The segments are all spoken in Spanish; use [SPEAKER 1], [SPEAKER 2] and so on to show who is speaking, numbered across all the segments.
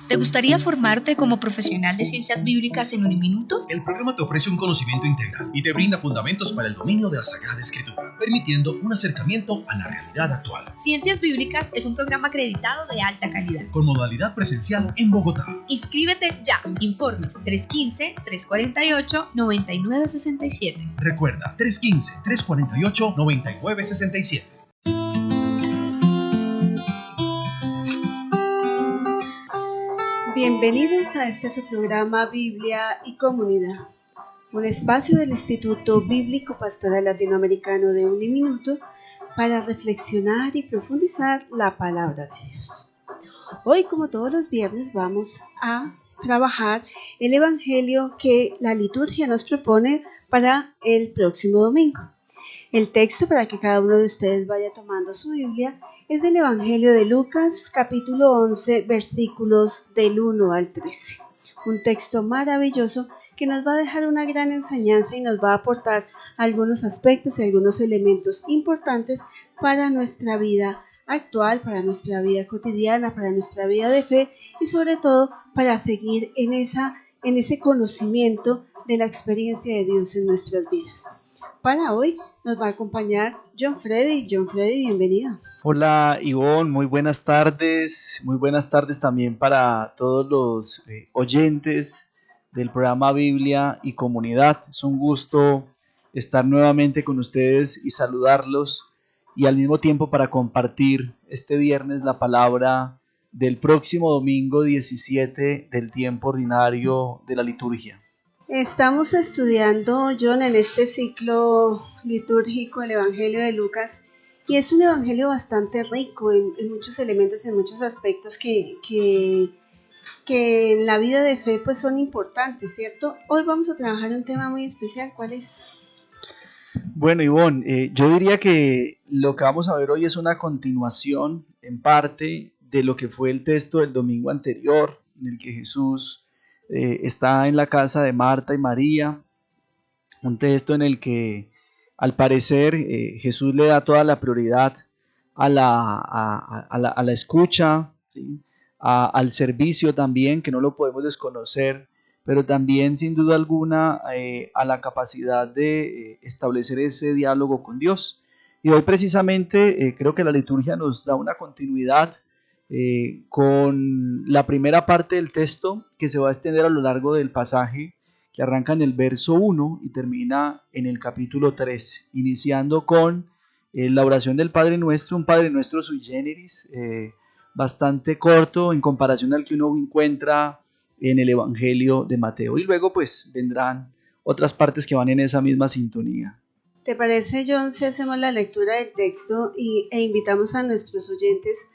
[SPEAKER 1] ¿Te gustaría formarte como profesional de ciencias bíblicas en un minuto?
[SPEAKER 2] El programa te ofrece un conocimiento integral y te brinda fundamentos para el dominio de la Sagrada Escritura, permitiendo un acercamiento a la realidad actual.
[SPEAKER 1] Ciencias Bíblicas es un programa acreditado de alta calidad.
[SPEAKER 2] Con modalidad presencial en Bogotá.
[SPEAKER 1] Inscríbete ya. Informes 315-348-9967.
[SPEAKER 2] Recuerda, 315-348-9967.
[SPEAKER 3] Bienvenidos a este su programa Biblia y Comunidad, un espacio del Instituto Bíblico Pastoral Latinoamericano de Uniminuto para reflexionar y profundizar la palabra de Dios. Hoy, como todos los viernes, vamos a trabajar el Evangelio que la liturgia nos propone para el próximo domingo. El texto, para que cada uno de ustedes vaya tomando su Biblia, es del Evangelio de Lucas, capítulo 11, versículos del 1 al 13. Un texto maravilloso que nos va a dejar una gran enseñanza y nos va a aportar algunos aspectos y algunos elementos importantes para nuestra vida actual, para nuestra vida cotidiana, para nuestra vida de fe y sobre todo para seguir en ese conocimiento de la experiencia de Dios en nuestras vidas. Para hoy nos va a acompañar John Freddy. John Freddy, bienvenido.
[SPEAKER 4] Hola Ivonne, muy buenas tardes también para todos los oyentes del programa Biblia y Comunidad. Es un gusto estar nuevamente con ustedes y saludarlos y al mismo tiempo para compartir este viernes la palabra del próximo domingo 17 del tiempo ordinario de la liturgia.
[SPEAKER 3] Estamos estudiando, John, en este ciclo litúrgico el Evangelio de Lucas y es un evangelio bastante rico en muchos elementos, en muchos aspectos que en la vida de fe pues son importantes, ¿cierto? Hoy vamos a trabajar un tema muy especial, ¿cuál es?
[SPEAKER 4] Bueno, Ivonne, yo diría que lo que vamos a ver hoy es una continuación en parte de lo que fue el texto del domingo anterior, en el que Jesús está en la casa de Marta y María, un texto en el que al parecer Jesús le da toda la prioridad a la escucha, ¿sí? Al servicio también, que no lo podemos desconocer, pero también sin duda alguna a la capacidad de establecer ese diálogo con Dios. Y hoy precisamente creo que la liturgia nos da una continuidad con la primera parte del texto que se va a extender a lo largo del pasaje, que arranca en el verso 1 y termina en el capítulo 3, iniciando con la oración del Padre Nuestro, un Padre Nuestro sui generis, bastante corto en comparación al que uno encuentra en el Evangelio de Mateo. Y luego pues vendrán otras partes que van en esa misma sintonía.
[SPEAKER 3] ¿Te parece, John, si hacemos la lectura del texto e invitamos a nuestros oyentes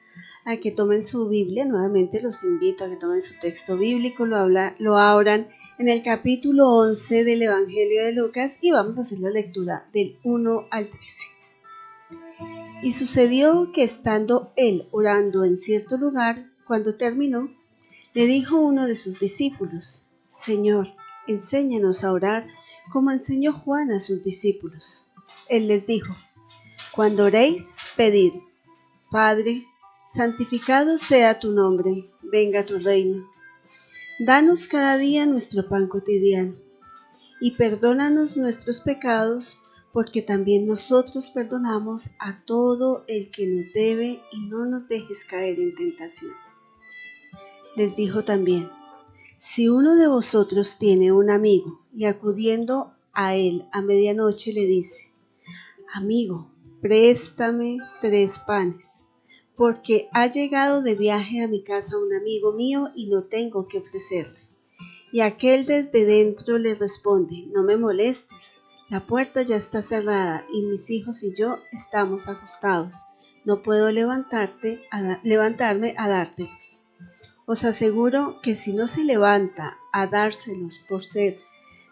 [SPEAKER 3] a que tomen su Biblia? Nuevamente los invito a que tomen su texto bíblico, lo abran en el capítulo 11 del Evangelio de Lucas y vamos a hacer la lectura del 1 al 13. Y sucedió que estando él orando en cierto lugar, cuando terminó, le dijo uno de sus discípulos: Señor, enséñanos a orar como enseñó Juan a sus discípulos. Él les dijo: Cuando oréis, pedid: Padre, santificado sea tu nombre, venga tu reino. Danos cada día nuestro pan cotidiano, y perdónanos nuestros pecados, porque también nosotros perdonamos a todo el que nos debe, y no nos dejes caer en tentación. Les dijo también: Si uno de vosotros tiene un amigo, y acudiendo a él a medianoche le dice: Amigo, préstame 3 panes, porque ha llegado de viaje a mi casa un amigo mío y no tengo que ofrecerle. Y aquel desde dentro le responde: No me molestes, la puerta ya está cerrada y mis hijos y yo estamos acostados, no puedo levantarme a dártelos. Os aseguro que si no se levanta a dárselos por ser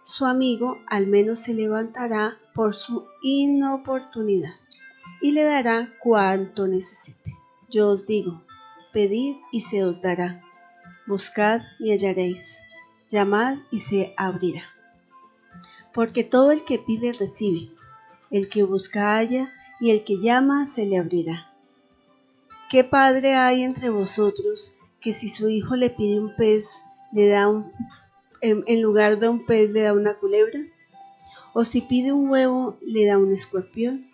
[SPEAKER 3] su amigo, al menos se levantará por su inoportunidad y le dará cuanto necesite. Yo os digo: pedid y se os dará, buscad y hallaréis, llamad y se abrirá. Porque todo el que pide recibe, el que busca halla, y el que llama se le abrirá. ¿Qué padre hay entre vosotros que si su hijo le pide un pez, en lugar de un pez le da una culebra? ¿O si pide un huevo, le da un escorpión?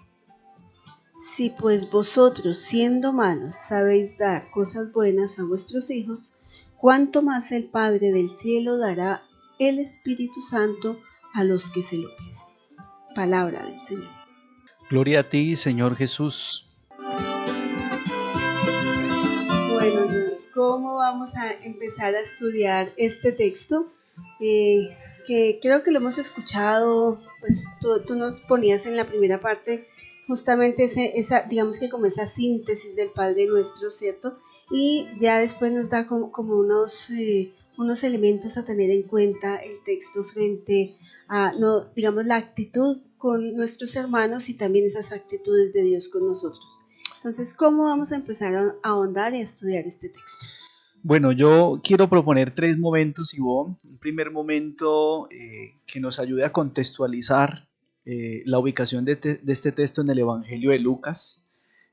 [SPEAKER 3] Si pues vosotros, siendo malos, sabéis dar cosas buenas a vuestros hijos, ¿cuánto más el Padre del cielo dará el Espíritu Santo a los que se lo piden? Palabra del Señor.
[SPEAKER 4] Gloria a ti, Señor Jesús.
[SPEAKER 3] Bueno, ¿cómo vamos a empezar a estudiar este texto? Que creo que lo hemos escuchado, pues tú nos ponías en la primera parte justamente digamos que como esa síntesis del Padre Nuestro, ¿cierto? Y ya después nos da como unos elementos a tener en cuenta el texto frente a, no, digamos, la actitud con nuestros hermanos y también esas actitudes de Dios con nosotros. Entonces, ¿cómo vamos a empezar a ahondar y a estudiar este texto?
[SPEAKER 4] Bueno, yo quiero proponer 3 momentos, Ivonne. Un primer momento que nos ayude a contextualizar la ubicación de este texto en el Evangelio de Lucas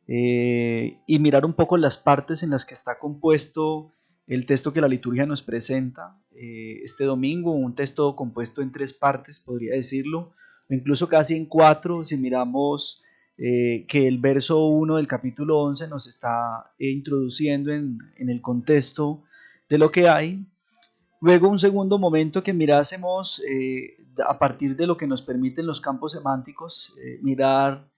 [SPEAKER 4] y mirar un poco las partes en las que está compuesto el texto que la liturgia nos presenta este domingo, un texto compuesto en 3 partes, podría decirlo, o incluso casi en 4, si miramos que el verso 1 del capítulo 11 nos está introduciendo en el contexto de lo que hay. Luego un segundo momento que mirásemos a partir de lo que nos permiten los campos semánticos, mirar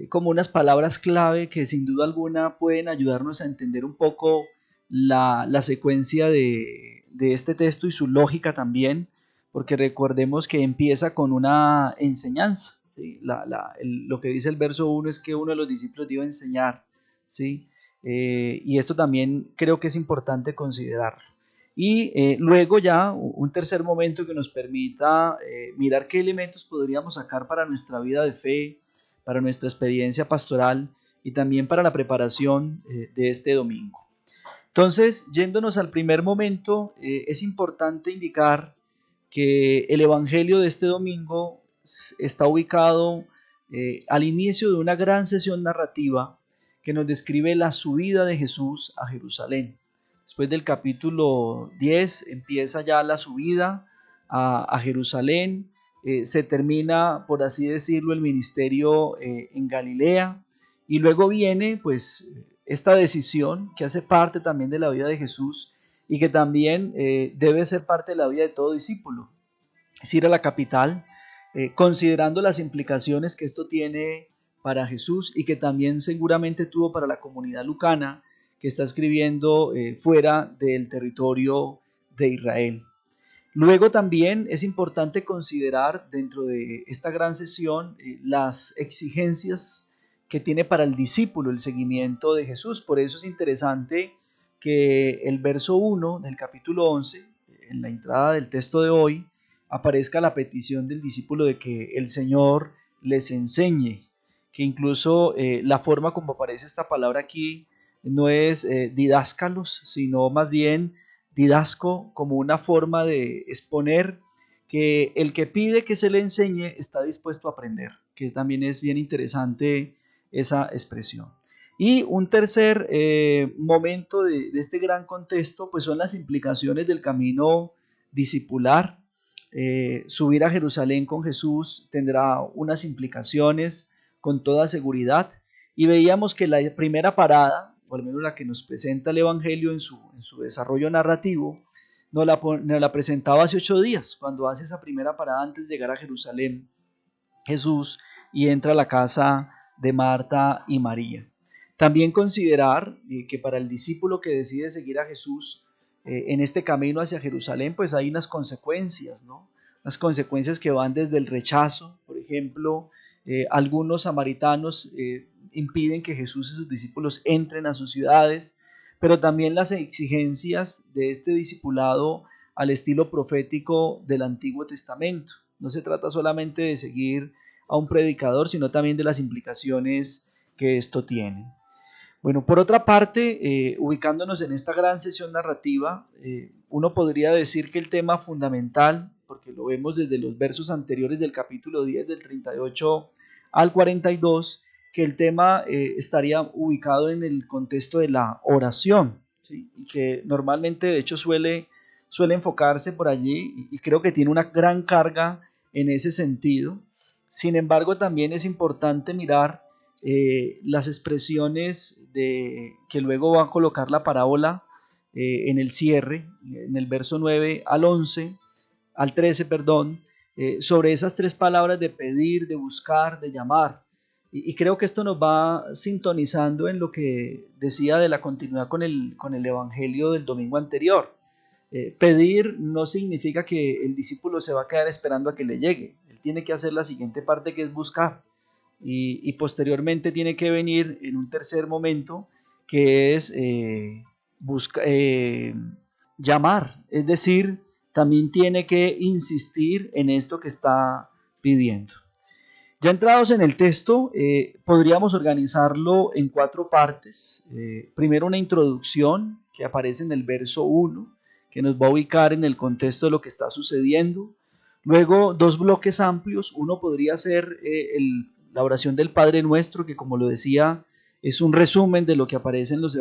[SPEAKER 4] como unas palabras clave que sin duda alguna pueden ayudarnos a entender un poco la secuencia de este texto y su lógica también, porque recordemos que empieza con una enseñanza, ¿sí? Lo que dice el verso 1 es que uno de los discípulos iba a enseñar, ¿sí? Y esto también creo que es importante considerarlo. Y luego ya un tercer momento que nos permita mirar qué elementos podríamos sacar para nuestra vida de fe, para nuestra experiencia pastoral y también para la preparación de este domingo. Entonces, yéndonos al primer momento, es importante indicar que el Evangelio de este domingo está ubicado al inicio de una gran sesión narrativa que nos describe la subida de Jesús a Jerusalén. Después del capítulo 10 empieza ya la subida a Jerusalén, se termina, por así decirlo, el ministerio en Galilea y luego viene pues esta decisión que hace parte también de la vida de Jesús y que también debe ser parte de la vida de todo discípulo, es ir a la capital, considerando las implicaciones que esto tiene para Jesús y que también seguramente tuvo para la comunidad lucana, que está escribiendo fuera del territorio de Israel. Luego también es importante considerar dentro de esta gran sesión las exigencias que tiene para el discípulo el seguimiento de Jesús. Por eso es interesante que el verso 1 del capítulo 11, en la entrada del texto de hoy, aparezca la petición del discípulo de que el Señor les enseñe, que incluso la forma como aparece esta palabra aquí no es didáscalos, sino más bien didasco, como una forma de exponer que el que pide que se le enseñe está dispuesto a aprender, que también es bien interesante esa expresión. Y un tercer momento de este gran contexto pues son las implicaciones del camino discipular. Subir a Jerusalén con Jesús tendrá unas implicaciones con toda seguridad, y veíamos que la primera parada, o al menos la que nos presenta el Evangelio en su desarrollo narrativo, nos la presentaba hace 8 días, cuando hace esa primera parada antes de llegar a Jerusalén, Jesús, y entra a la casa de Marta y María. También considerar que para el discípulo que decide seguir a Jesús en este camino hacia Jerusalén, pues hay unas consecuencias, ¿no? Unas consecuencias que van desde el rechazo, por ejemplo, algunos samaritanos impiden que Jesús y sus discípulos entren a sus ciudades, pero también las exigencias de este discipulado al estilo profético del Antiguo Testamento. No se trata solamente de seguir a un predicador, sino también de las implicaciones que esto tiene. Bueno, por otra parte, ubicándonos en esta gran sesión narrativa, uno podría decir que el tema fundamental, porque lo vemos desde los versos anteriores del capítulo 10, del 38 al 42, que el tema estaría ubicado en el contexto de la oración, ¿sí? Y que normalmente de hecho suele enfocarse por allí y creo que tiene una gran carga en ese sentido. Sin embargo, también es importante mirar las expresiones que luego va a colocar la parábola en el cierre, en el verso 9 al 13, sobre esas tres palabras de pedir, de buscar, de llamar. Y creo que esto nos va sintonizando en lo que decía de la continuidad con el evangelio del domingo anterior. Pedir no significa que el discípulo se va a quedar esperando a que le llegue. Él tiene que hacer la siguiente parte, que es buscar. Y posteriormente tiene que venir en un tercer momento, que es llamar. Es decir, también tiene que insistir en esto que está pidiendo. Ya entrados en el texto, podríamos organizarlo en 4 partes. Primero, una introducción que aparece en el verso 1, que nos va a ubicar en el contexto de lo que está sucediendo. Luego, 2 bloques amplios. Uno podría ser la oración del Padre Nuestro, que como lo decía, es un resumen de lo que aparece en los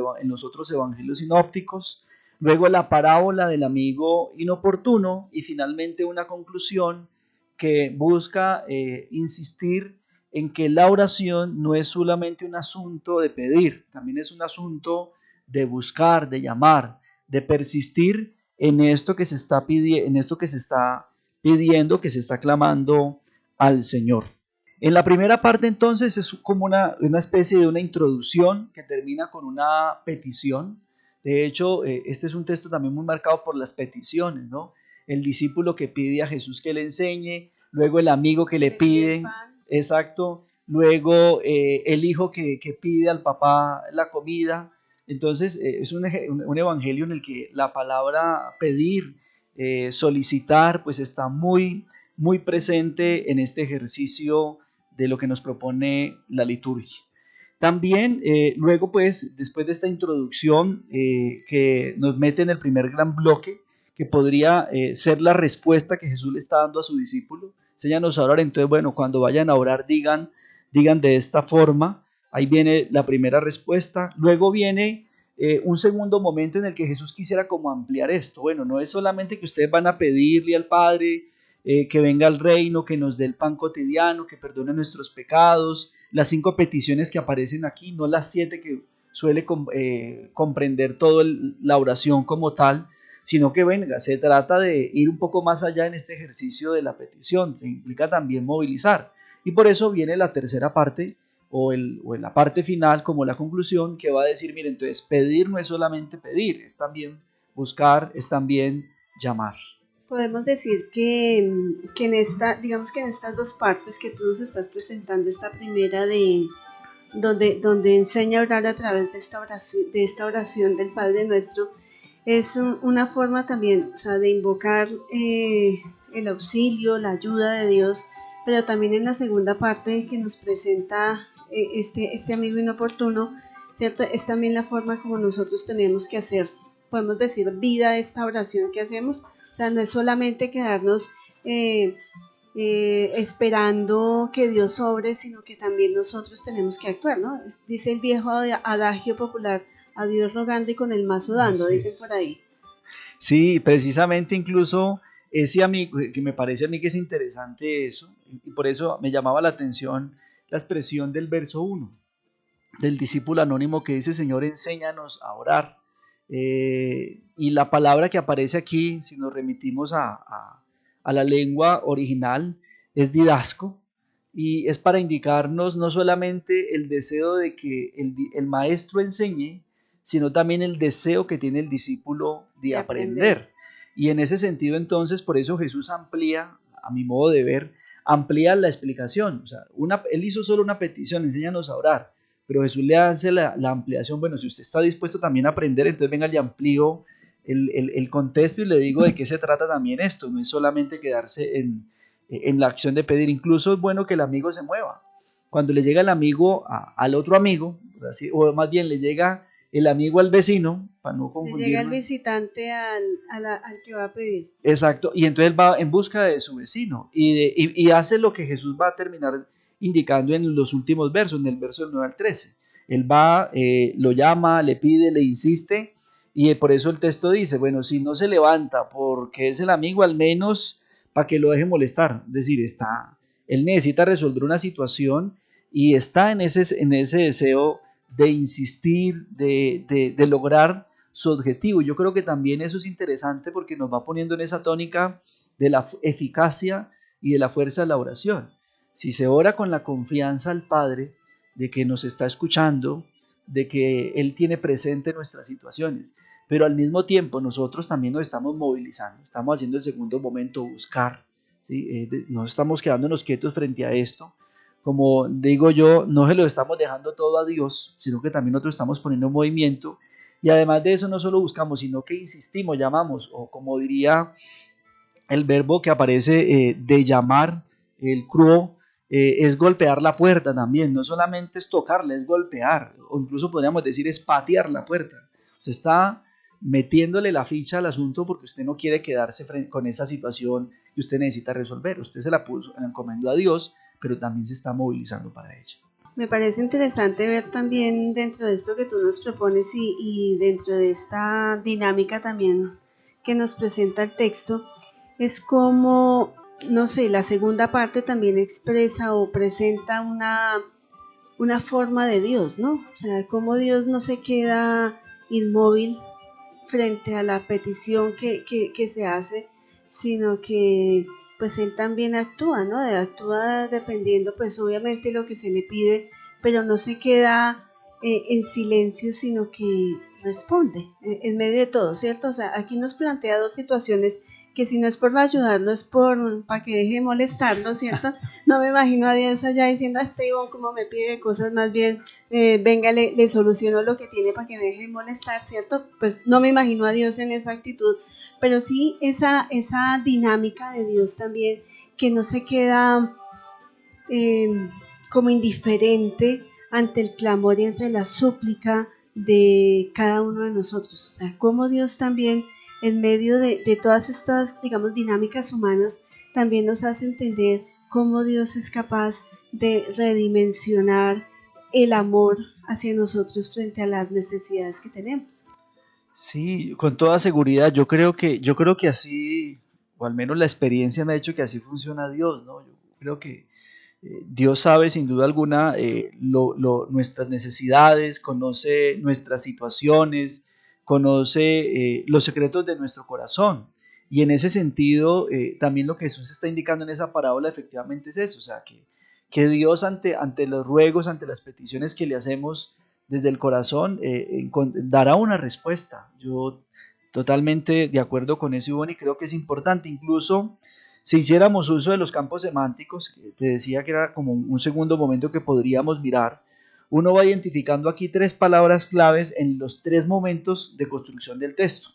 [SPEAKER 4] otros evangelios sinópticos. Luego, la parábola del amigo inoportuno. Y finalmente, una conclusión que busca insistir en que la oración no es solamente un asunto de pedir, también es un asunto de buscar, de llamar, de persistir en esto que se está pidiendo, que se está clamando al Señor. En la primera parte entonces es como una especie de una introducción que termina con una petición. De hecho, este es un texto también muy marcado por las peticiones, ¿no? El discípulo que pide a Jesús que le enseñe, luego el amigo que le pide, exacto, luego el hijo que pide al papá la comida. Entonces es un evangelio en el que la palabra pedir, solicitar, pues está muy, muy presente en este ejercicio de lo que nos propone la liturgia. También luego, pues, después de esta introducción que nos mete en el primer gran bloque, que podría ser la respuesta que Jesús le está dando a su discípulo. Enséñanos a orar. Entonces, bueno, cuando vayan a orar, digan de esta forma. Ahí viene la primera respuesta. Luego viene un segundo momento en el que Jesús quisiera como ampliar esto. Bueno, no es solamente que ustedes van a pedirle al Padre que venga al reino, que nos dé el pan cotidiano, que perdone nuestros pecados, las 5 peticiones que aparecen aquí, no las 7 que suele comprender toda la oración como tal, sino que venga, se trata de ir un poco más allá en este ejercicio de la petición, se implica también movilizar. Y por eso viene la tercera parte, o en la parte final, como la conclusión, que va a decir, miren, entonces pedir no es solamente pedir, es también buscar, es también llamar.
[SPEAKER 3] Podemos decir que en estas 2 partes que tú nos estás presentando, esta primera donde enseña a orar a través de esta oración del Padre Nuestro, es una forma también, o sea, de invocar el auxilio, la ayuda de Dios, pero también en la segunda parte que nos presenta este amigo inoportuno, ¿cierto? Es también la forma como nosotros tenemos que hacer, podemos decir, vida a esta oración que hacemos. O sea, no es solamente quedarnos esperando que Dios obre, sino que también nosotros tenemos que actuar, ¿no? Dice el viejo adagio popular, a Dios rogando y con el mazo dando, dicen por ahí.
[SPEAKER 4] Sí, precisamente incluso ese amigo, que me parece a mí que es interesante eso, y por eso me llamaba la atención la expresión del verso 1, del discípulo anónimo que dice, Señor, enséñanos a orar. Y la palabra que aparece aquí, si nos remitimos a la lengua original, es didasco, y es para indicarnos no solamente el deseo de que el maestro enseñe, sino también el deseo que tiene el discípulo de aprender. Y en ese sentido, entonces, por eso Jesús amplía, a mi modo de ver, amplía la explicación. O sea, él hizo solo una petición, enséñanos a orar, pero Jesús le hace la ampliación. Bueno, si usted está dispuesto también a aprender, entonces venga, le amplío el contexto y le digo de qué se trata también esto. No es solamente quedarse en la acción de pedir. Incluso es bueno que el amigo se mueva. Cuando le llega el amigo al otro amigo, así, o más bien le llega el amigo al vecino, para no confundirlo.
[SPEAKER 3] Le llega el visitante al que va a pedir.
[SPEAKER 4] Exacto, y entonces va en busca de su vecino y hace lo que Jesús va a terminar indicando en los últimos versos, en el verso del 9 al 13. Él va, lo llama, le pide, le insiste Y por eso el texto dice, bueno, si no se levanta porque es el amigo, al menos para que lo deje molestar. Es decir, él necesita resolver una situación y está en ese deseo de insistir, de lograr su objetivo. Yo creo que también eso es interesante porque nos va poniendo en esa tónica de la eficacia y de la fuerza de la oración. Si se ora con la confianza al Padre de que nos está escuchando, de que Él tiene presente nuestras situaciones, pero al mismo tiempo nosotros también nos estamos movilizando, estamos haciendo el segundo momento, buscar, ¿sí? No estamos quedándonos quietos frente a esto. Como digo yo, no se lo estamos dejando todo a Dios, sino que también nosotros estamos poniendo en movimiento, y además de eso no solo buscamos, sino que insistimos, llamamos, o como diría el verbo que aparece de llamar, el cruo, es golpear la puerta también, no solamente es tocarla, es golpear, o incluso podríamos decir es patear la puerta. Usted está metiéndole la ficha al asunto porque usted no quiere quedarse con esa situación que usted necesita resolver. Usted se la puso, la encomendó a Dios, pero también se está movilizando para ello.
[SPEAKER 3] Me parece interesante ver también dentro de esto que tú nos propones y dentro de esta dinámica también que nos presenta el texto, es como, no sé, la segunda parte también expresa o presenta una forma de Dios, ¿no? O sea, cómo Dios no se queda inmóvil frente a la petición que se hace, sino que pues Él también actúa, ¿no? Actúa dependiendo pues obviamente lo que se le pide, pero no se queda en silencio, sino que responde en medio de todo, ¿cierto? O sea, aquí nos plantea dos situaciones que si no es por ayudarnos, para que deje de molestarlo, ¿cierto? No me imagino a Dios allá diciendo, Ivonne, como me pide cosas, más bien, venga, le soluciono lo que tiene para que me deje de molestar, ¿cierto? Pues no me imagino a Dios en esa actitud, pero sí esa dinámica de Dios también, que no se queda como indiferente ante el clamor y ante la súplica de cada uno de nosotros. O sea, cómo Dios también en medio de todas estas, digamos, dinámicas humanas, también nos hace entender cómo Dios es capaz de redimensionar el amor hacia nosotros frente a las necesidades que tenemos.
[SPEAKER 4] Sí, con toda seguridad, yo creo que así, o al menos la experiencia me ha dicho que así funciona Dios, ¿no? Yo creo que Dios sabe sin duda alguna nuestras necesidades, conoce nuestras situaciones, conoce los secretos de nuestro corazón. Y en ese sentido, también lo que Jesús está indicando en esa parábola efectivamente es eso, o sea, que Dios ante los ruegos, ante las peticiones que le hacemos desde el corazón, dará una respuesta. Yo totalmente de acuerdo con eso, Ivonne, y creo que es importante. Incluso si hiciéramos uso de los campos semánticos, que te decía que era como un segundo momento que podríamos mirar, uno va identificando aquí tres palabras claves en los tres momentos de construcción del texto.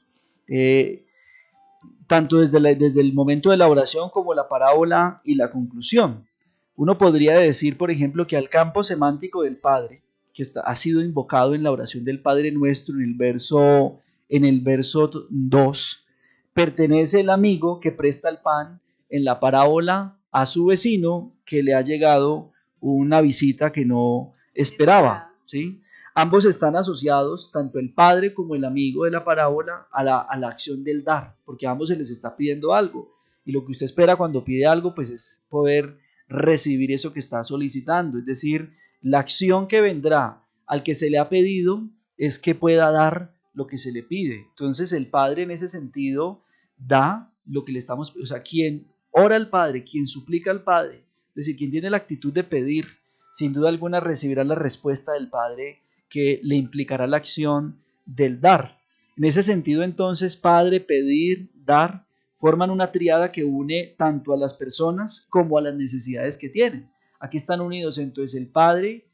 [SPEAKER 4] Tanto desde el momento de la oración como la parábola y la conclusión. Uno podría decir, por ejemplo, que al campo semántico del Padre, que ha sido invocado en la oración del Padre Nuestro en el verso 2, pertenece el amigo que presta el pan en la parábola a su vecino que le ha llegado una visita que no esperaba, ¿sí? Ambos están asociados, tanto el padre como el amigo de la parábola, a la acción del dar, porque a ambos se les está pidiendo algo. Y lo que usted espera cuando pide algo, pues es poder recibir eso que está solicitando. Es decir, la acción que vendrá al que se le ha pedido es que pueda dar lo que se le pide. Entonces el padre en ese sentido da lo que le estamos, o sea, quien ora al Padre, quien suplica al Padre, es decir, quien tiene la actitud de pedir, sin duda alguna recibirá la respuesta del Padre que le implicará la acción del dar. En ese sentido, entonces, Padre, pedir, dar, forman una tríada que une tanto a las personas como a las necesidades que tienen. Aquí están unidos entonces el Padre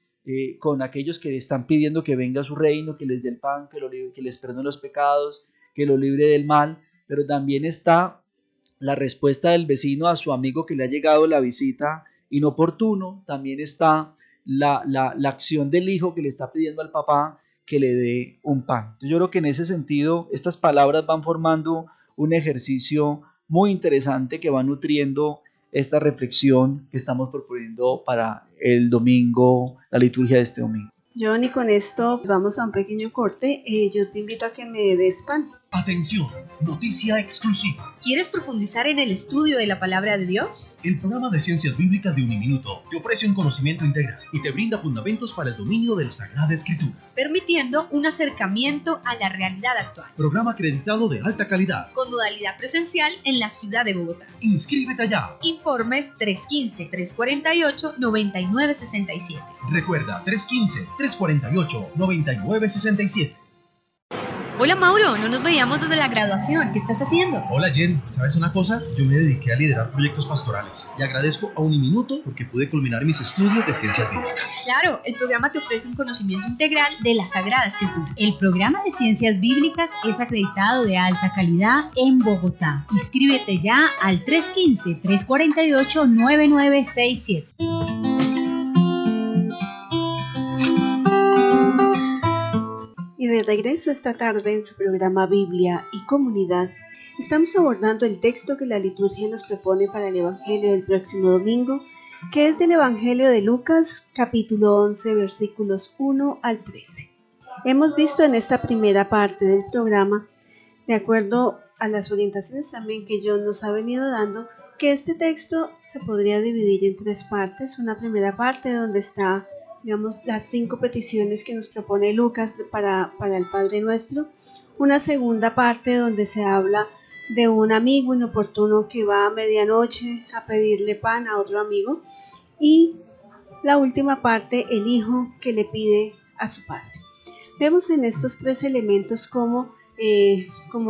[SPEAKER 4] con aquellos que le están pidiendo que venga a su reino, que les dé el pan, que les perdone los pecados, que lo libre del mal, pero también está la respuesta del vecino a su amigo que le ha llegado la visita inoportuno, también está la acción del hijo que le está pidiendo al papá que le dé un pan. Entonces yo creo que en ese sentido estas palabras van formando un ejercicio muy interesante que va nutriendo esta reflexión que estamos proponiendo para el domingo, la liturgia de este domingo.
[SPEAKER 3] John, y con esto vamos a un pequeño corte. Yo te invito a que me des pan.
[SPEAKER 2] Atención, noticia exclusiva.
[SPEAKER 1] ¿Quieres profundizar en el estudio de la palabra de Dios?
[SPEAKER 2] El programa de Ciencias Bíblicas de Uniminuto te ofrece un conocimiento integral y te brinda fundamentos para el dominio de la Sagrada Escritura.
[SPEAKER 1] Permitiendo un acercamiento a la realidad actual.
[SPEAKER 2] Programa acreditado de alta calidad.
[SPEAKER 1] Con modalidad presencial en la ciudad de Bogotá.
[SPEAKER 2] Inscríbete ya.
[SPEAKER 1] Informes 315-348-9967.
[SPEAKER 2] Recuerda, 315-348-9967.
[SPEAKER 1] Hola Mauro, no nos veíamos desde la graduación. ¿Qué estás haciendo?
[SPEAKER 2] Hola Jen, ¿sabes una cosa? Yo me dediqué a liderar proyectos pastorales y agradezco a Uniminuto porque pude culminar mis estudios de Ciencias Bíblicas.
[SPEAKER 1] Claro, el programa te ofrece un conocimiento integral de la Sagrada Escritura.
[SPEAKER 5] El programa de Ciencias Bíblicas es acreditado de alta calidad en Bogotá. Inscríbete ya al 315-348-9967.
[SPEAKER 3] Y de regreso esta tarde en su programa Biblia y Comunidad, estamos abordando el texto que la liturgia nos propone para el Evangelio del próximo domingo, que es del Evangelio de Lucas, capítulo 11, versículos 1 al 13. Hemos visto en esta primera parte del programa, de acuerdo a las orientaciones también que John nos ha venido dando, que este texto se podría dividir en tres partes. Una primera parte donde está, digamos, las 5 peticiones que nos propone Lucas para el Padre Nuestro. Una segunda parte donde se habla de un amigo inoportuno que va a medianoche a pedirle pan a otro amigo. Y la última parte, el hijo que le pide a su padre. Vemos en estos tres elementos como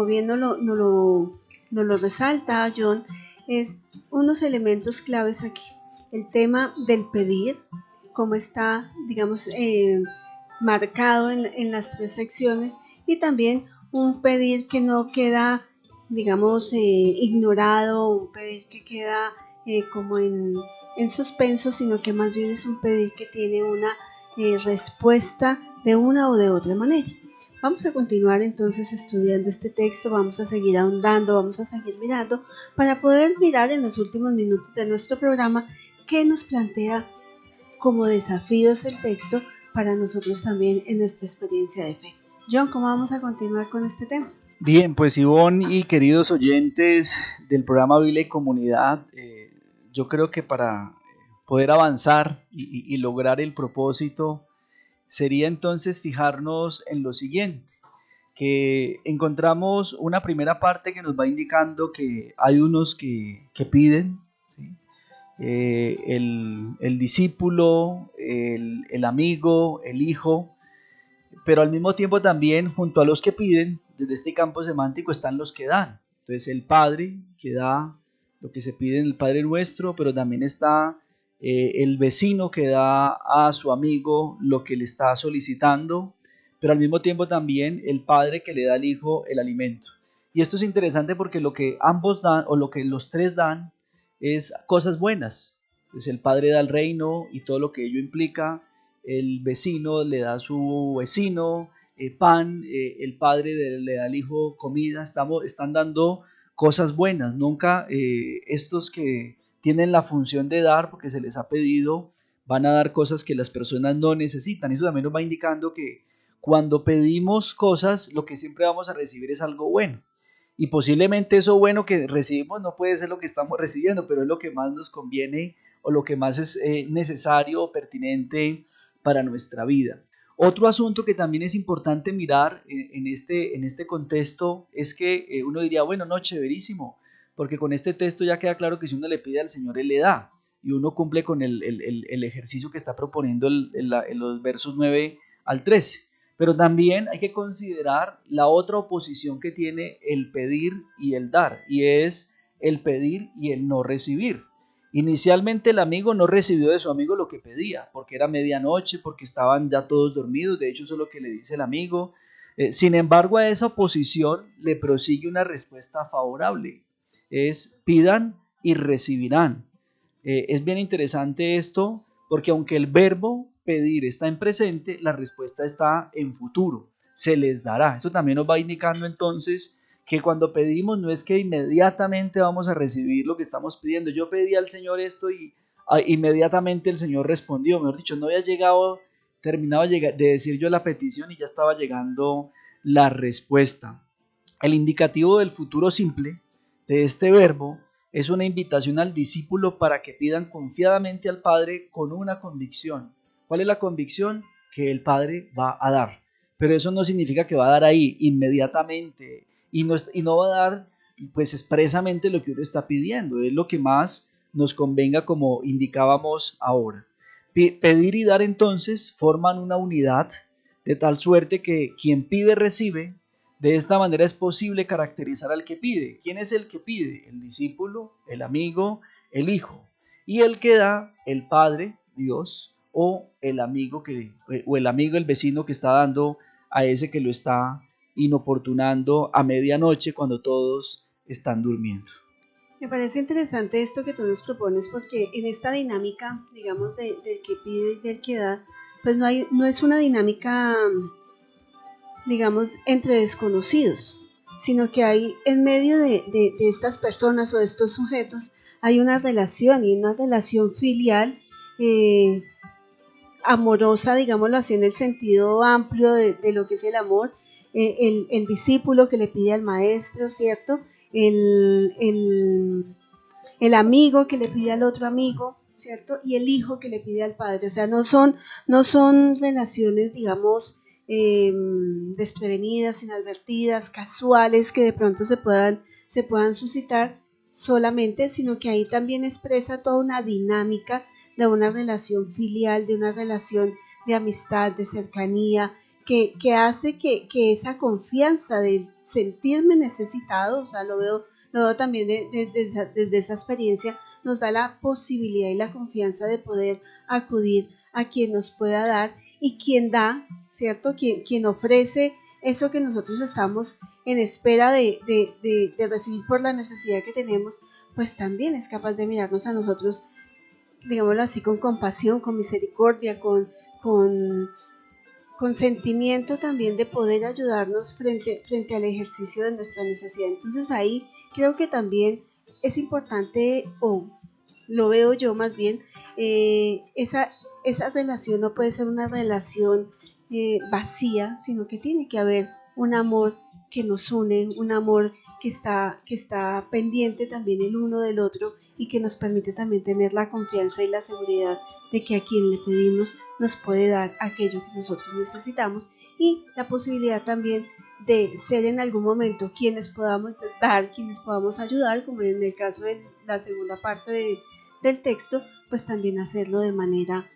[SPEAKER 3] bien nos lo resalta John, es unos elementos claves aquí. El tema del pedir, como está, digamos, marcado en las tres secciones, y también un pedir que no queda, digamos, ignorado, un pedir que queda como en suspenso, sino que más bien es un pedir que tiene una respuesta de una o de otra manera. Vamos a continuar entonces estudiando este texto, vamos a seguir ahondando, vamos a seguir mirando para poder mirar en los últimos minutos de nuestro programa qué nos plantea como desafíos el texto para nosotros también en nuestra experiencia de fe. John, ¿cómo vamos a continuar con este tema?
[SPEAKER 4] Bien, pues Ivonne y queridos oyentes del programa Biblia y Comunidad, yo creo que para poder avanzar y lograr el propósito sería entonces fijarnos en lo siguiente, que encontramos una primera parte que nos va indicando que hay unos que piden, ¿sí? El discípulo, el amigo, el hijo, pero al mismo tiempo también junto a los que piden, desde este campo semántico están los que dan. Entonces el Padre que da lo que se pide en el Padre Nuestro, pero también está el vecino que da a su amigo lo que le está solicitando, pero al mismo tiempo también el padre que le da al hijo el alimento. Y esto es interesante porque lo que ambos dan, o lo que los tres dan, es cosas buenas. Entonces el padre da el reino y todo lo que ello implica, el vecino le da a su vecino pan, el padre le da al hijo comida, están dando cosas buenas. Nunca estos que tienen la función de dar porque se les ha pedido, van a dar cosas que las personas no necesitan. Eso también nos va indicando que cuando pedimos cosas, lo que siempre vamos a recibir es algo bueno. Y posiblemente eso bueno que recibimos no puede ser lo que estamos recibiendo, pero es lo que más nos conviene o lo que más es necesario o pertinente para nuestra vida. Otro asunto que también es importante mirar en este contexto es que uno diría, bueno, no, chéverísimo, porque con este texto ya queda claro que si uno le pide al Señor, Él le da, y uno cumple con el ejercicio que está proponiendo en los versos 9 al 13. Pero también hay que considerar la otra oposición que tiene el pedir y el dar, y es el pedir y el no recibir. Inicialmente el amigo no recibió de su amigo lo que pedía, porque era medianoche, porque estaban ya todos dormidos, de hecho eso es lo que le dice el amigo. Sin embargo, a esa oposición le prosigue una respuesta favorable. Es pidan y recibirán. Es bien interesante esto porque aunque el verbo pedir está en presente, la respuesta está en futuro, se les dará. Esto también nos va indicando entonces que cuando pedimos no es que inmediatamente vamos a recibir lo que estamos pidiendo. Yo pedí al Señor esto y inmediatamente el Señor respondió, mejor dicho, no había llegado terminaba de decir yo la petición y ya estaba llegando la respuesta. El indicativo del futuro simple de este verbo es una invitación al discípulo para que pidan confiadamente al Padre con una convicción. ¿Cuál es la convicción? Que el Padre va a dar. Pero eso no significa que va a dar ahí inmediatamente y no va a dar pues expresamente lo que uno está pidiendo. Es lo que más nos convenga, como indicábamos ahora. Pedir y dar entonces forman una unidad de tal suerte que quien pide recibe. De esta manera es posible caracterizar al que pide. ¿Quién es el que pide? El discípulo, el amigo, el hijo. Y el que da, el Padre, Dios, o el amigo, el vecino que está dando a ese que lo está inoportunando a medianoche cuando todos están durmiendo.
[SPEAKER 3] Me parece interesante esto que tú nos propones, porque en esta dinámica, digamos, del que pide y del que da, pues no es una dinámica, digamos, entre desconocidos, sino que hay en medio de estas personas o de estos sujetos, hay una relación, y una relación filial, amorosa, digámoslo así, en el sentido amplio de lo que es el amor. El discípulo que le pide al maestro, ¿cierto? El amigo que le pide al otro amigo, ¿cierto? Y el hijo que le pide al padre. O sea, no son relaciones, digamos, desprevenidas, inadvertidas, casuales, que de pronto se puedan suscitar solamente, sino que ahí también expresa toda una dinámica de una relación filial, de una relación de amistad, de cercanía, que hace que esa confianza de sentirme necesitado, o sea, lo veo también desde esa experiencia, nos da la posibilidad y la confianza de poder acudir a quien nos pueda dar, y quien da, ¿cierto? Quien ofrece eso que nosotros estamos en espera de recibir por la necesidad que tenemos, pues también es capaz de mirarnos a nosotros, digámoslo así, con compasión, con misericordia, con sentimiento también de poder ayudarnos frente al ejercicio de nuestra necesidad. Entonces ahí creo que también es importante, o lo veo yo más bien, esa relación no puede ser una relación vacía, sino que tiene que haber un amor que nos une, un amor que está pendiente también el uno del otro, y que nos permite también tener la confianza y la seguridad de que a quien le pedimos nos puede dar aquello que nosotros necesitamos, y la posibilidad también de ser en algún momento quienes podamos dar, quienes podamos ayudar, como en el caso de la segunda parte del texto, pues también hacerlo de manera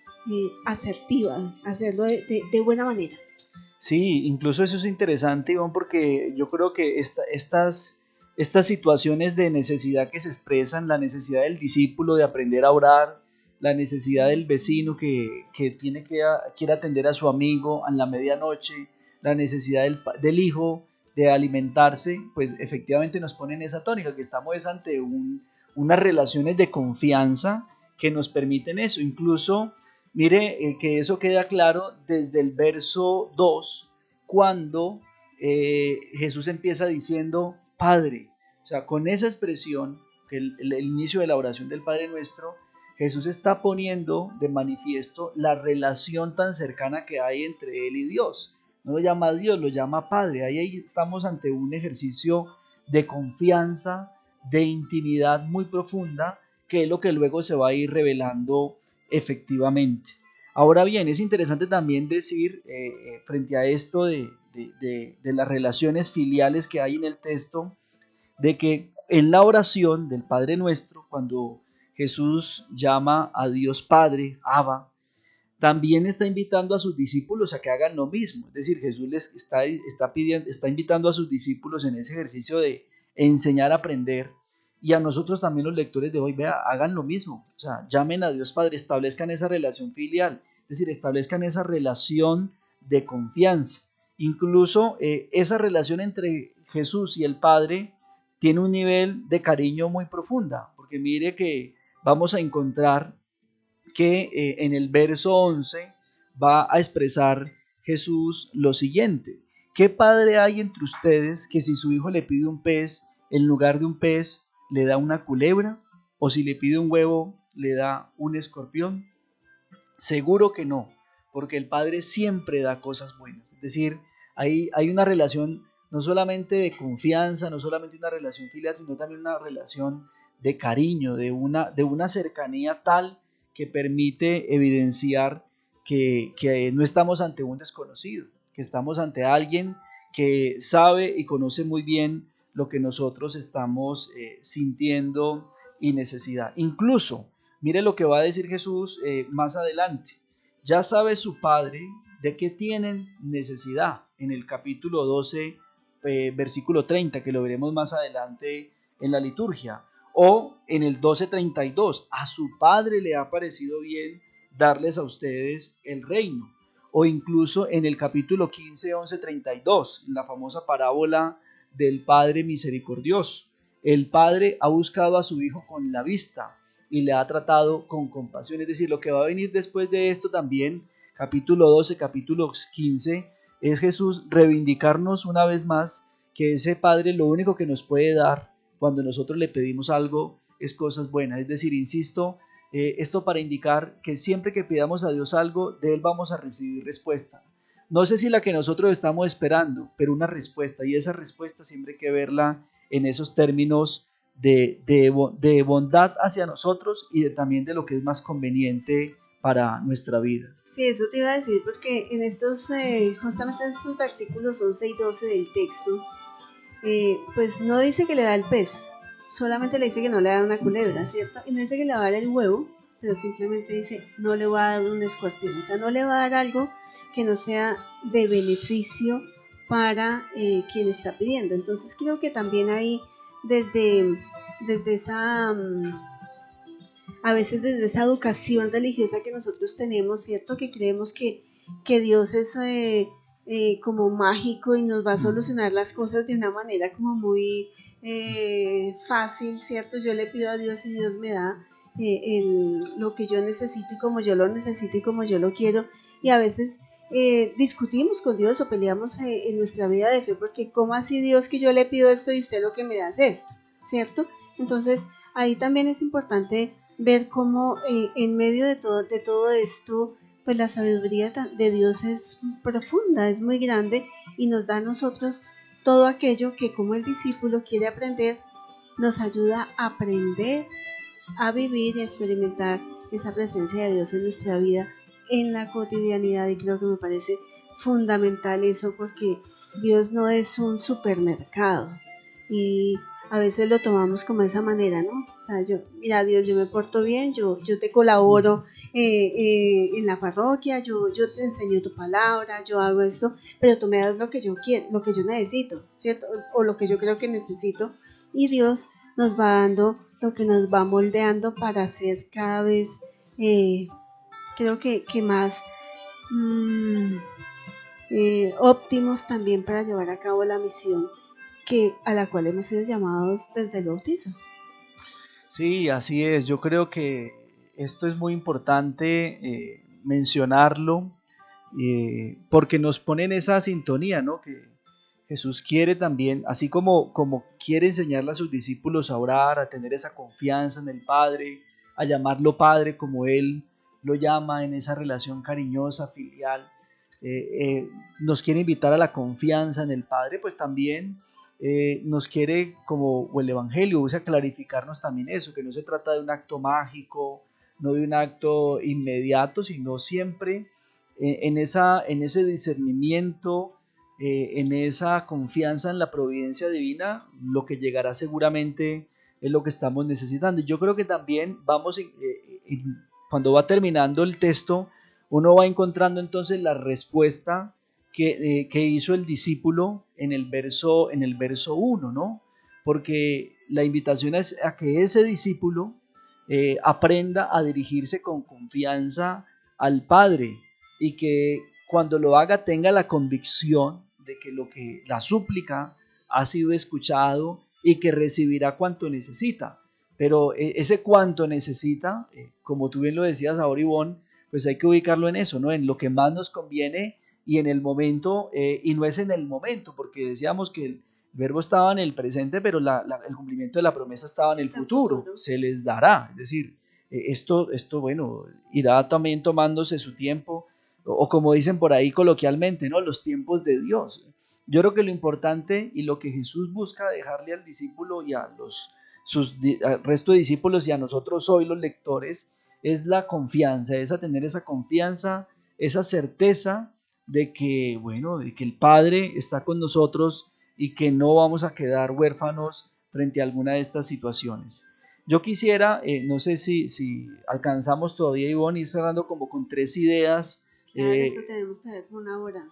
[SPEAKER 3] asertiva, hacerlo de buena manera.
[SPEAKER 4] Sí, incluso eso es interesante, Iván, porque yo creo que estas situaciones de necesidad que se expresan, la necesidad del discípulo de aprender a orar, la necesidad del vecino que quiere atender a su amigo en la medianoche, la necesidad del hijo de alimentarse, pues efectivamente nos ponen esa tónica, que estamos ante unas relaciones de confianza que nos permiten eso. Incluso, mire, que eso queda claro desde el verso 2, cuando Jesús empieza diciendo Padre. O sea, con esa expresión, que el inicio de la oración del Padre Nuestro, Jesús está poniendo de manifiesto la relación tan cercana que hay entre Él y Dios. No lo llama Dios, lo llama Padre. Ahí estamos ante un ejercicio de confianza, de intimidad muy profunda, que es lo que luego se va a ir revelando efectivamente. Ahora bien, es interesante también decir, frente a esto de las relaciones filiales que hay en el texto, de que en la oración del Padre Nuestro, cuando Jesús llama a Dios Padre, Abba, también está invitando a sus discípulos a que hagan lo mismo. Es decir, Jesús les está invitando a sus discípulos en ese ejercicio de enseñar a aprender, y a nosotros también, los lectores de hoy, hagan lo mismo. O sea, llamen a Dios Padre, establezcan esa relación filial, es decir, establezcan esa relación de confianza. Incluso esa relación entre Jesús y el Padre tiene un nivel de cariño muy profunda, porque mire que vamos a encontrar que en el verso 11 va a expresar Jesús lo siguiente: ¿qué padre hay entre ustedes que si su hijo le pide un pez, en lugar de un pez le da una culebra? ¿O si le pide un huevo, le da un escorpión? Seguro que no, porque el Padre siempre da cosas buenas. Es decir, hay una relación no solamente de confianza, no solamente una relación filial, sino también una relación de cariño, de una cercanía tal que permite evidenciar que no estamos ante un desconocido, que estamos ante alguien que sabe y conoce muy bien lo que nosotros estamos sintiendo y necesidad. Incluso, mire lo que va a decir Jesús más adelante. Ya sabe su Padre de qué tienen necesidad en el capítulo 12, versículo 30, que lo veremos más adelante en la liturgia. O en el 12:32, a su Padre le ha parecido bien darles a ustedes el reino. O incluso en el capítulo 15, 11:32, la famosa parábola del Padre misericordioso. El Padre ha buscado a su Hijo con la vista y le ha tratado con compasión. Es decir, lo que va a venir después de esto también, capítulo 12, capítulo 15, es Jesús reivindicarnos una vez más que ese Padre lo único que nos puede dar cuando nosotros le pedimos algo es cosas buenas. Es decir, insisto, esto para indicar que siempre que pidamos a Dios algo, de Él vamos a recibir respuesta. No sé si la que nosotros estamos esperando, pero una respuesta, y esa respuesta siempre hay que verla en esos términos de bondad hacia nosotros y también de lo que es más conveniente para nuestra vida.
[SPEAKER 3] Sí, eso te iba a decir, porque en estos, justamente en estos versículos 11 y 12 del texto, pues no dice que le da el pez, solamente le dice que no le da una culebra, ¿cierto? Y no dice que le va a dar el huevo, pero simplemente dice no le va a dar un escorpión, o sea, no le va a dar algo que no sea de beneficio para quien está pidiendo. Entonces creo que también ahí desde esa, a veces desde esa educación religiosa que nosotros tenemos, ¿cierto? Que creemos que Dios es como mágico y nos va a solucionar las cosas de una manera como muy fácil, ¿cierto? Yo le pido a Dios y Dios me da lo que yo necesito y como yo lo necesito y como yo lo quiero, y a veces discutimos con Dios o peleamos en nuestra vida de fe porque ¿cómo así Dios que yo le pido esto y usted lo que me da es esto? ¿Cierto? Entonces ahí también es importante ver cómo en medio de todo esto, pues la sabiduría de Dios es profunda, es muy grande y nos da a nosotros todo aquello que como el discípulo quiere aprender, nos ayuda a aprender, a vivir y a experimentar esa presencia de Dios en nuestra vida, en la cotidianidad, y creo que me parece fundamental eso porque Dios no es un supermercado y a veces lo tomamos como de esa manera, ¿no? O sea, mira Dios, yo me porto bien, yo te colaboro en la parroquia, yo te enseño tu palabra, yo hago esto, pero tú me das lo que yo quiero, lo que yo necesito, ¿cierto? O lo que yo creo que necesito, y Dios nos va dando lo que nos va moldeando para ser cada vez, creo que más óptimos también para llevar a cabo la misión a la cual hemos sido llamados desde el bautizo.
[SPEAKER 4] Sí, así es. Yo creo que esto es muy importante mencionarlo porque nos pone en esa sintonía, ¿no? Que Jesús quiere también, así como quiere enseñarle a sus discípulos a orar, a tener esa confianza en el Padre, a llamarlo Padre como Él lo llama en esa relación cariñosa, filial, nos quiere invitar a la confianza en el Padre, pues también nos quiere, como el Evangelio usa, clarificarnos también eso, que no se trata de un acto mágico, no de un acto inmediato, sino siempre en ese discernimiento, en esa confianza en la providencia divina, lo que llegará seguramente es lo que estamos necesitando. Y yo creo que también cuando va terminando el texto, uno va encontrando entonces la respuesta que hizo el discípulo en el verso 1, ¿no? Porque la invitación es a que ese discípulo aprenda a dirigirse con confianza al Padre y que cuando lo haga tenga la convicción de que la súplica ha sido escuchado y que recibirá cuanto necesita. Pero ese cuanto necesita, como tú bien lo decías ahora, Ivonne, pues hay que ubicarlo en eso, ¿no? En lo que más nos conviene y en el momento, y no es en el momento, porque decíamos que el verbo estaba en el presente, pero el cumplimiento de la promesa estaba en el futuro, se les dará. Es decir, esto bueno, irá también tomándose su tiempo, o como dicen por ahí coloquialmente, ¿no? Los tiempos de Dios. Yo creo que lo importante y lo que Jesús busca dejarle al discípulo y a al resto de discípulos y a nosotros hoy los lectores es la confianza, es a tener esa confianza, esa certeza de que, bueno, de que el Padre está con nosotros y que no vamos a quedar huérfanos frente a alguna de estas situaciones. Yo quisiera, no sé si alcanzamos todavía, Ivonne, ir cerrando como con 3 ideas.
[SPEAKER 3] Claro, eso tenemos que ver por 1 hora.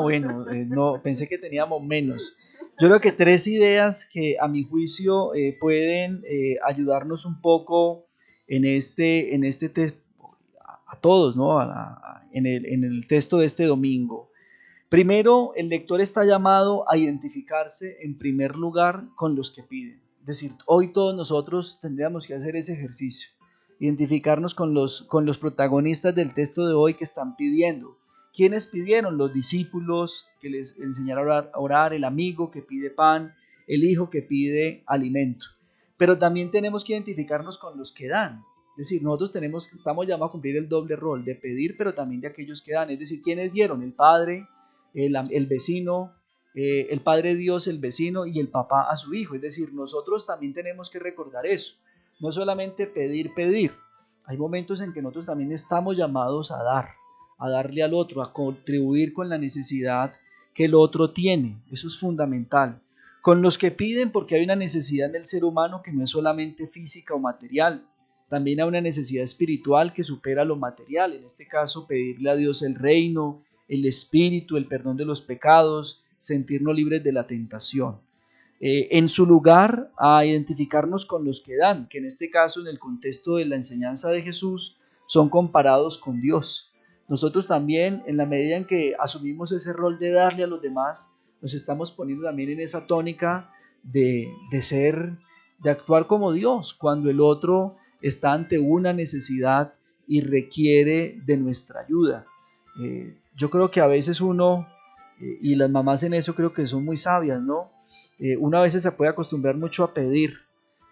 [SPEAKER 4] Bueno, no, pensé que teníamos menos. Yo creo que 3 ideas que a mi juicio pueden ayudarnos un poco en este a todos, ¿no? En el texto de este domingo. Primero, el lector está llamado a identificarse en primer lugar con los que piden. Es decir, hoy todos nosotros tendríamos que hacer ese ejercicio, identificarnos con los protagonistas del texto de hoy que están pidiendo. ¿Quiénes pidieron? Los discípulos que les enseñaron a orar, el amigo que pide pan, el hijo que pide alimento. Pero también tenemos que identificarnos con los que dan. Es decir, nosotros estamos llamados a cumplir el doble rol de pedir, pero también de aquellos que dan. Es decir, ¿quiénes dieron? El Padre, el vecino, el Padre Dios, el vecino y el papá a su hijo. Es decir, nosotros también tenemos que recordar eso. No solamente pedir. Hay momentos en que nosotros también estamos llamados a darle al otro, a contribuir con la necesidad que el otro tiene. Eso es fundamental. Con los que piden, porque hay una necesidad en el ser humano que no es solamente física o material. También hay una necesidad espiritual que supera lo material. En este caso, pedirle a Dios el reino, el espíritu, el perdón de los pecados, sentirnos libres de la tentación. En su lugar, a identificarnos con los que dan, que en este caso, en el contexto de la enseñanza de Jesús, son comparados con Dios. Nosotros también, en la medida en que asumimos ese rol de darle a los demás, nos estamos poniendo también en esa tónica de actuar como Dios, cuando el otro está ante una necesidad y requiere de nuestra ayuda. Yo creo que a veces uno, y las mamás en eso creo que son muy sabias, ¿no? Uno a veces se puede acostumbrar mucho a pedir,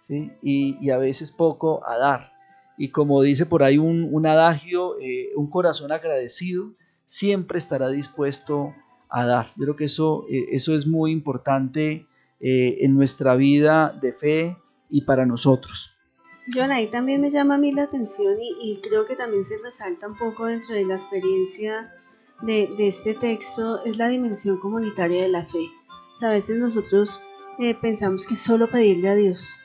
[SPEAKER 4] ¿sí? Y a veces poco a dar. Y como dice por ahí un adagio, un corazón agradecido siempre estará dispuesto a dar. Yo creo que eso es muy importante en nuestra vida de fe y para nosotros.
[SPEAKER 3] John, ahí también me llama a mí la atención y creo que también se resalta un poco dentro de la experiencia de este texto, es la dimensión comunitaria de la fe. O sea, a veces nosotros pensamos que es solo pedirle a Dios,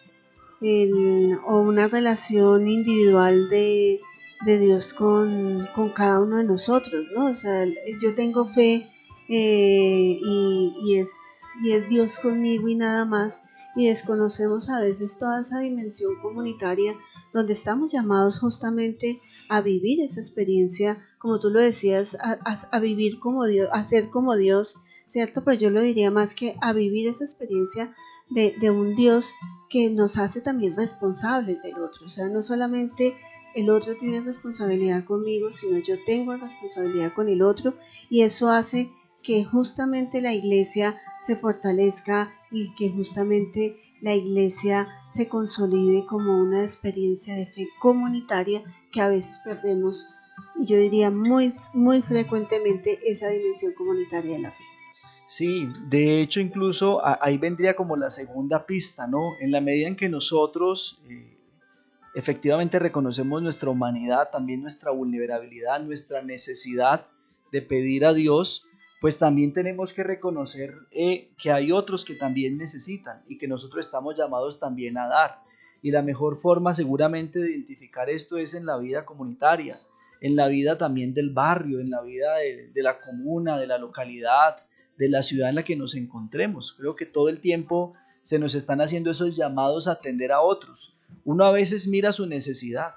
[SPEAKER 3] o una relación individual de Dios con cada uno de nosotros, ¿no? O sea, yo tengo fe y es Dios conmigo y nada más, y desconocemos a veces toda esa dimensión comunitaria donde estamos llamados justamente a vivir esa experiencia, como tú lo decías, a vivir como Dios, a ser como Dios, ¿cierto? Pero yo lo diría más que a vivir esa experiencia de un Dios que nos hace también responsables del otro. O sea, no solamente el otro tiene responsabilidad conmigo, sino yo tengo responsabilidad con el otro, y eso hace que justamente la iglesia se fortalezca y que justamente la iglesia se consolide como una experiencia de fe comunitaria que a veces perdemos, y yo diría muy, muy frecuentemente, esa dimensión comunitaria de la fe.
[SPEAKER 4] Sí, de hecho incluso ahí vendría como la segunda pista, ¿no? En la medida en que nosotros efectivamente reconocemos nuestra humanidad, también nuestra vulnerabilidad, nuestra necesidad de pedir a Dios, pues también tenemos que reconocer que hay otros que también necesitan y que nosotros estamos llamados también a dar. Y la mejor forma seguramente de identificar esto es en la vida comunitaria, en la vida también del barrio, en la vida de la comuna, de la localidad, de la ciudad en la que nos encontremos. Creo que todo el tiempo se nos están haciendo esos llamados a atender a otros. Uno a veces mira su necesidad,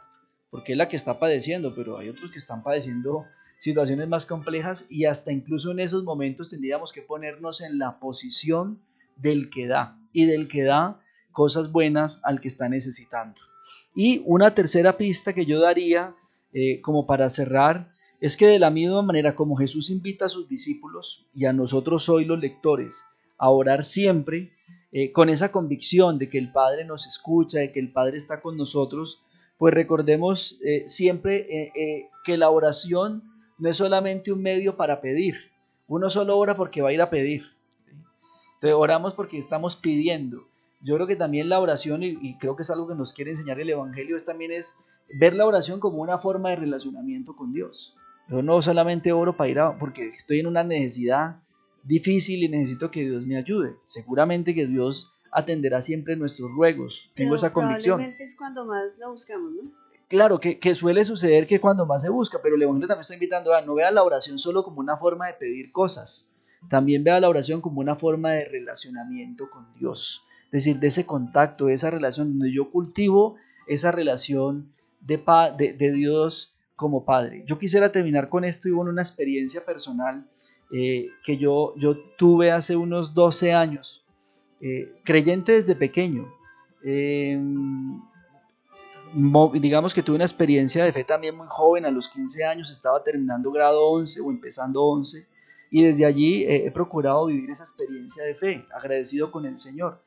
[SPEAKER 4] porque es la que está padeciendo, pero hay otros que están padeciendo situaciones más complejas, y hasta incluso en esos momentos tendríamos que ponernos en la posición del que da, y del que da cosas buenas al que está necesitando. Y una tercera pista que yo daría como para cerrar, es que de la misma manera como Jesús invita a sus discípulos y a nosotros hoy los lectores a orar siempre con esa convicción de que el Padre nos escucha, de que el Padre está con nosotros, pues recordemos siempre que la oración no es solamente un medio para pedir. Uno solo ora porque va a ir a pedir. Entonces oramos porque estamos pidiendo. Yo creo que también la oración, y creo que es algo que nos quiere enseñar el Evangelio, también es ver la oración como una forma de relacionamiento con Dios. Yo no solamente oro para ir porque estoy en una necesidad difícil y necesito que Dios me ayude. Seguramente que Dios atenderá siempre nuestros ruegos. Tengo esa convicción.
[SPEAKER 3] Probablemente es cuando más lo buscamos, ¿no?
[SPEAKER 4] Claro, que suele suceder que cuando más se busca, pero el Evangelio también está invitando a no vea la oración solo como una forma de pedir cosas. También vea la oración como una forma de relacionamiento con Dios. Es decir, de ese contacto, de esa relación donde yo cultivo esa relación de Dios como Padre. Yo quisiera terminar con esto y con una experiencia personal que yo tuve hace unos 12 años, creyente desde pequeño. Digamos que tuve una experiencia de fe también muy joven, a los 15 años estaba terminando grado 11 o empezando 11, y desde allí he procurado vivir esa experiencia de fe, agradecido con el Señor.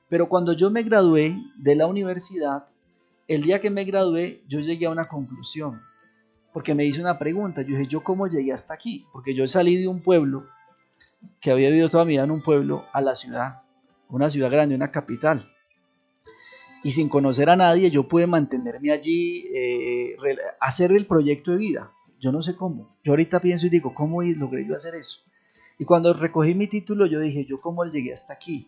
[SPEAKER 4] Pero cuando yo me gradué de la universidad, el día que me gradué, yo llegué a una conclusión, porque me hice una pregunta. Yo dije, ¿yo cómo llegué hasta aquí? Porque yo salí de un pueblo, que había vivido toda mi vida en un pueblo, a la ciudad, una ciudad grande, una capital. Y sin conocer a nadie, yo pude mantenerme allí, hacer el proyecto de vida. Yo no sé cómo. Yo ahorita pienso y digo, ¿cómo logré yo hacer eso? Y cuando recogí mi título, yo dije, ¿yo cómo llegué hasta aquí?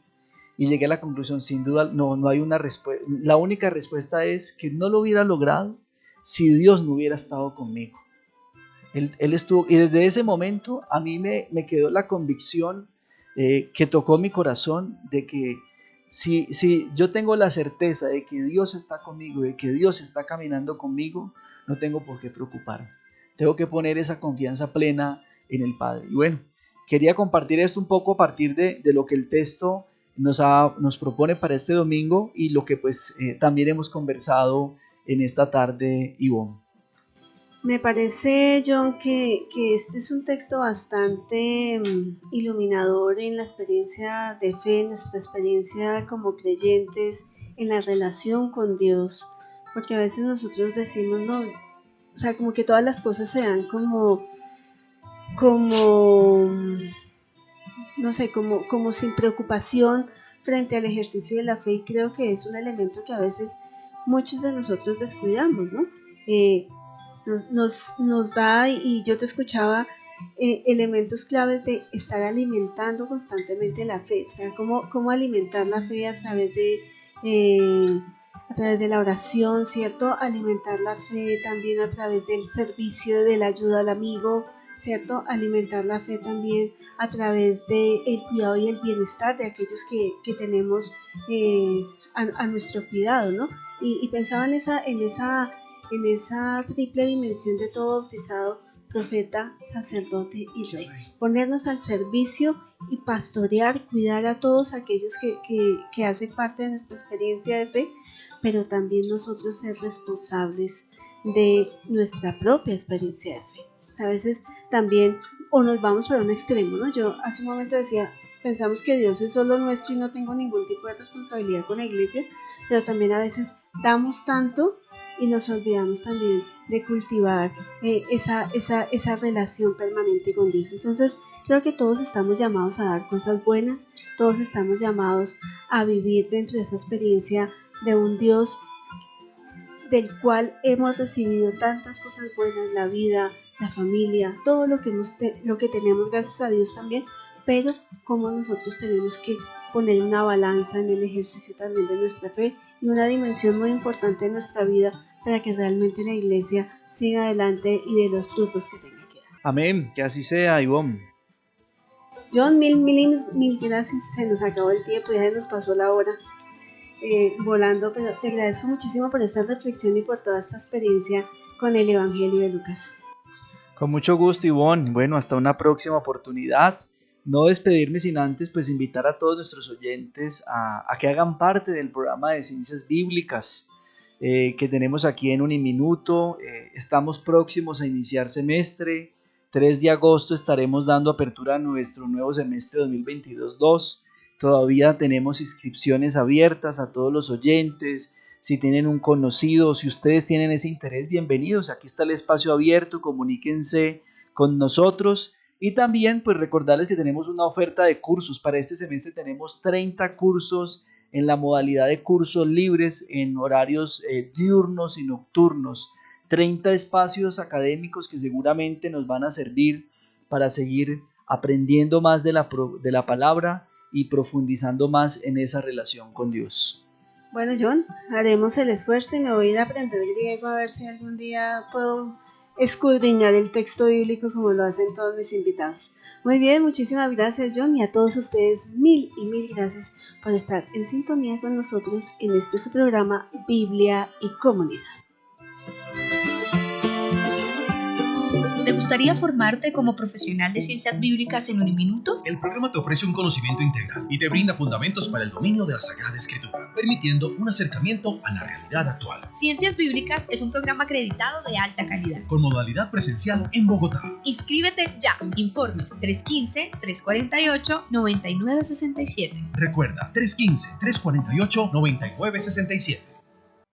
[SPEAKER 4] Y llegué a la conclusión, sin duda, no hay una respuesta. La única respuesta es que no lo hubiera logrado si Dios no hubiera estado conmigo. Él estuvo, y desde ese momento a mí me quedó la convicción que tocó mi corazón de que si yo tengo la certeza de que Dios está conmigo, de que Dios está caminando conmigo, no tengo por qué preocuparme. Tengo que poner esa confianza plena en el Padre. Y bueno, quería compartir esto un poco a partir de lo que el texto nos propone para este domingo y lo que pues también hemos conversado en esta tarde, Ivonne.
[SPEAKER 3] Me parece, John, que este es un texto bastante iluminador en la experiencia de fe, nuestra experiencia como creyentes, en la relación con Dios, porque a veces nosotros decimos, no, o sea, como que todas las cosas se dan como no sé, como sin preocupación frente al ejercicio de la fe, y creo que es un elemento que a veces muchos de nosotros descuidamos, ¿no? Nos da, y yo te escuchaba, elementos claves de estar alimentando constantemente la fe, o sea, cómo alimentar la fe a través de la oración, ¿cierto? Alimentar la fe también a través del servicio, de la ayuda al amigo, ¿cierto? Alimentar la fe también a través del cuidado y el bienestar de aquellos que tenemos a nuestro cuidado, ¿no? Y pensaba en esa triple dimensión de todo bautizado, profeta, sacerdote y rey. Ponernos al servicio y pastorear, cuidar a todos aquellos que hacen parte de nuestra experiencia de fe, pero también nosotros ser responsables de nuestra propia experiencia de fe. O sea, a veces también, o nos vamos para un extremo, ¿no? Yo hace un momento decía, pensamos que Dios es solo nuestro y no tengo ningún tipo de responsabilidad con la iglesia, pero también a veces damos tanto y nos olvidamos también de cultivar esa relación permanente con Dios. Entonces, creo que todos estamos llamados a dar cosas buenas, todos estamos llamados a vivir dentro de esa experiencia de un Dios del cual hemos recibido tantas cosas buenas, la vida, la familia, todo lo que tenemos gracias a Dios también, pero como nosotros tenemos que poner una balanza en el ejercicio también de nuestra fe y una dimensión muy importante en nuestra vida para que realmente la iglesia siga adelante y dé los frutos que tenga que dar.
[SPEAKER 4] Amén, que así sea, Ivonne.
[SPEAKER 3] John, mil gracias, se nos acabó el tiempo, ya se nos pasó la hora volando, pero te agradezco muchísimo por esta reflexión y por toda esta experiencia con el Evangelio de Lucas.
[SPEAKER 4] Con mucho gusto, Ivonne. Bueno, hasta una próxima oportunidad. No despedirme sin antes pues invitar a todos nuestros oyentes a que hagan parte del programa de Ciencias Bíblicas que tenemos aquí en Uniminuto. Estamos próximos a iniciar semestre. 3 de agosto estaremos dando apertura a nuestro nuevo semestre 2022-2. Todavía tenemos inscripciones abiertas a todos los oyentes. Si tienen un conocido, si ustedes tienen ese interés, bienvenidos. Aquí está el espacio abierto, comuníquense con nosotros. Y también pues recordarles que tenemos una oferta de cursos. Para este semestre tenemos 30 cursos en la modalidad de cursos libres en horarios diurnos y nocturnos. 30 espacios académicos que seguramente nos van a servir para seguir aprendiendo más de la palabra y profundizando más en esa relación con Dios.
[SPEAKER 3] Bueno, John, haremos el esfuerzo y me voy a ir a aprender griego a ver si algún día puedo escudriñar el texto bíblico como lo hacen todos mis invitados. Muy bien, muchísimas gracias, John, y a todos ustedes mil gracias por estar en sintonía con nosotros en este su programa Biblia y Comunidad.
[SPEAKER 1] ¿Te gustaría formarte como profesional de ciencias bíblicas en Uniminuto?
[SPEAKER 2] El programa te ofrece un conocimiento integral y te brinda fundamentos para el dominio de la Sagrada Escritura, permitiendo un acercamiento a la realidad actual.
[SPEAKER 1] Ciencias Bíblicas es un programa acreditado de alta calidad.
[SPEAKER 2] Con modalidad presencial en Bogotá.
[SPEAKER 1] Inscríbete ya. Informes 315-348-9967.
[SPEAKER 2] Recuerda, 315-348-9967.